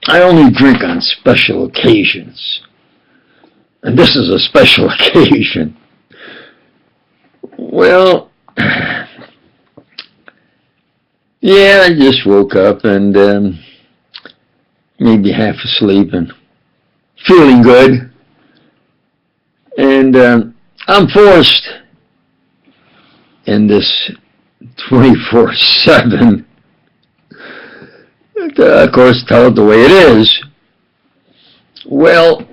I only drink on special occasions. And this is a special occasion. Well, yeah, I just woke up and maybe half asleep and feeling good. And I'm forced in this 24/7 of course, tell it the way it is. Well,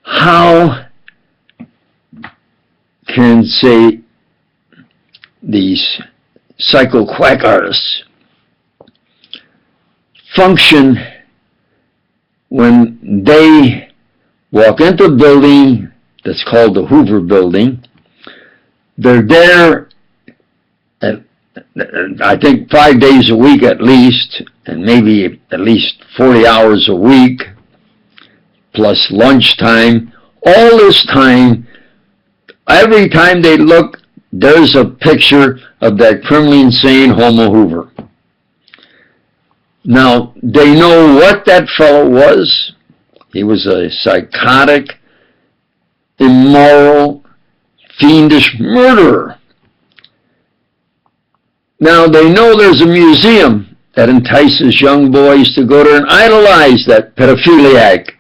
how can, say, these psycho-quack artists function when they walk into a building that's called the Hoover Building? They're there, I think, 5 days a week at least, and maybe at least 40 hours a week, plus lunchtime. All this time, every time they look, there's a picture of that criminally insane Homo Hoover. Now, they know what that fellow was. He was a psychotic, immoral, fiendish murderer. Now, they know there's a museum that entices young boys to go there and idolize that pedophiliac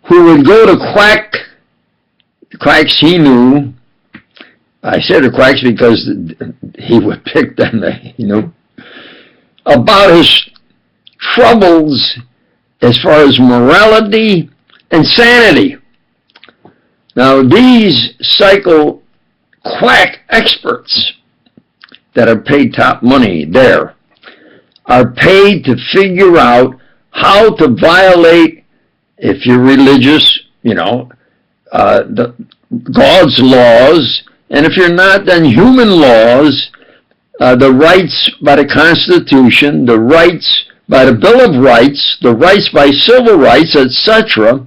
who would go to quacks he knew. I said the quacks because he would pick them, about his troubles as far as morality and sanity. Now, these psycho-quack experts that are paid top money there are paid to figure out how to violate, if you're religious, God's laws, and if you're not, then human laws, the rights by the Constitution, the rights by the Bill of Rights, the rights by civil rights, etc.,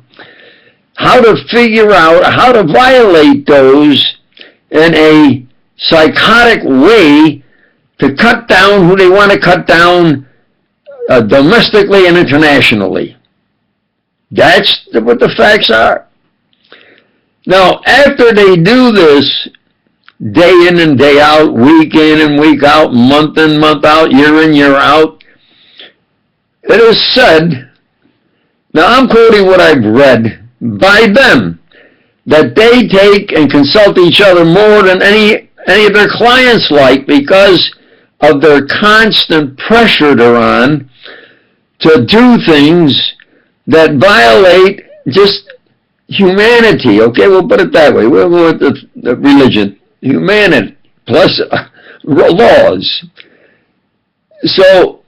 how to figure out how to violate those in a psychotic way to cut down who they want to cut down domestically and internationally. That's what the facts are. Now, after they do this, day in and day out, week in and week out, month in, month out, year in, year out, it is said, now I'm quoting what I've read by them, that they take and consult each other more than any of their clients like, because of their constant pressure they're on to do things that violate just humanity. Okay, we'll put it that way. We'll go with the religion. Humanity plus laws. So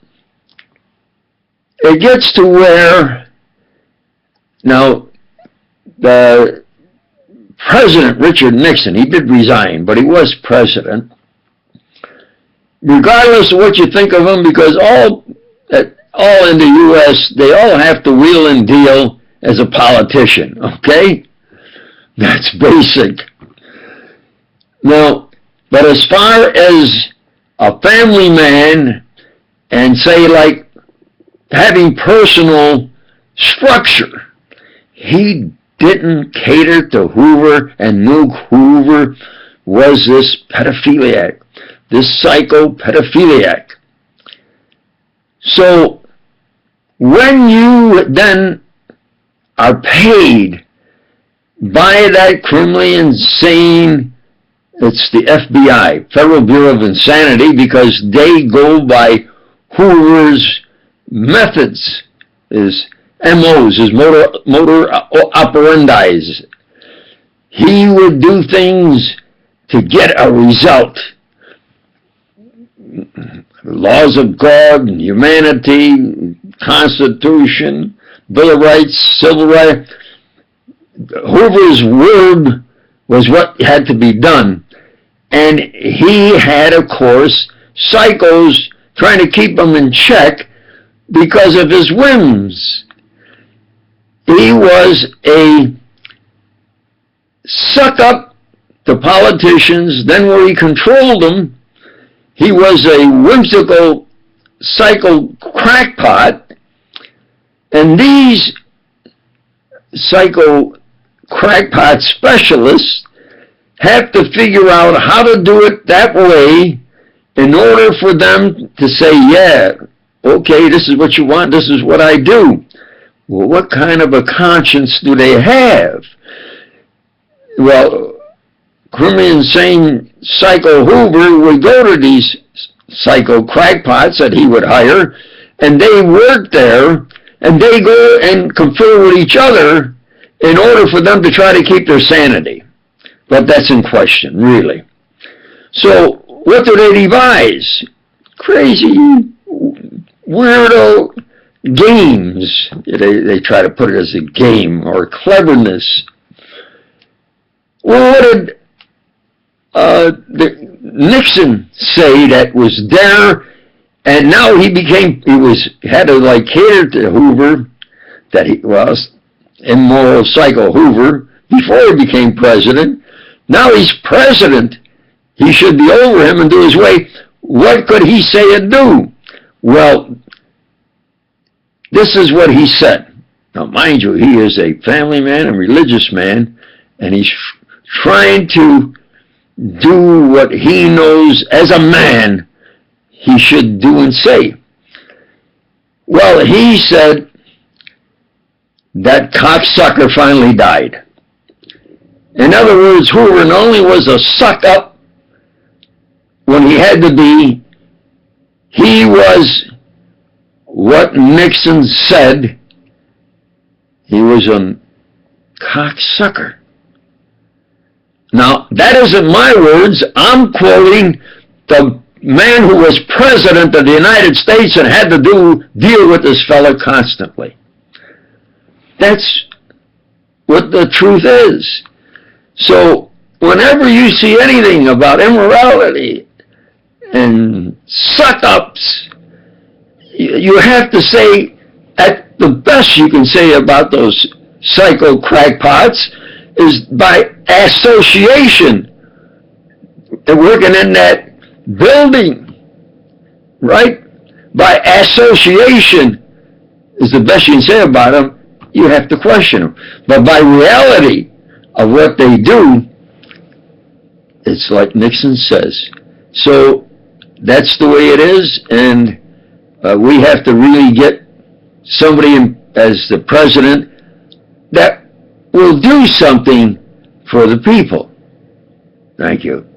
it gets to where now the President Richard Nixon, he did resign, but he was president. Regardless of what you think of him, because all in the U.S., they all have to wheel and deal as a politician, okay? That's basic. Now, but as far as a family man and, say, like having personal structure, he didn't cater to Hoover and knew Hoover was this pedophiliac, this psycho-pedophiliac. So when you then are paid by that criminally insane, it's the FBI, Federal Bureau of Insanity, because they go by Hoover's methods, his MOs, his motor operandis. He would do things to get a result. Laws of God, humanity, Constitution, Bill of Rights, Civil Rights. Hoover's word was what had to be done. And he had, of course, psychos trying to keep him in check because of his whims. He was a suck-up to politicians. Then where he controlled them, he was a whimsical psycho crackpot. And these psycho crackpot specialists have to figure out how to do it that way in order for them to say, yeah, okay, this is what you want, this is what I do. Well, what kind of a conscience do they have? Well, criminally insane Psycho Hoover would go to these psycho crackpots that he would hire, and they work there, and they go and confer with each other in order for them to try to keep their sanity. But that's in question, really. So what do they devise? Crazy, weirdo games. They try to put it as a game or cleverness. Well, what did Nixon say that was there? And now he had to like cater to Hoover, that he was immoral psycho Hoover before he became president. Now he's president. He should be over him and do his way. What could he say and do? Well, this is what he said. Now, mind you, he is a family man and religious man, and he's trying to do what he knows as a man he should do and say. Well, he said that cocksucker finally died. In other words, Hoover not only was a suck-up when he had to be, he was what Nixon said. He was a cocksucker. Now, that isn't my words. I'm quoting the man who was president of the United States and had to deal with this fella constantly. That's what the truth is. So whenever you see anything about immorality and suck-ups, you have to say, at the best you can say about those psycho crackpots is by association. They're working in that building, right? By association is the best you can say about them. You have to question them. But by reality of what they do, it's like Nixon says. So that's the way it is, and we have to really get somebody as the president that will do something for the people. Thank you.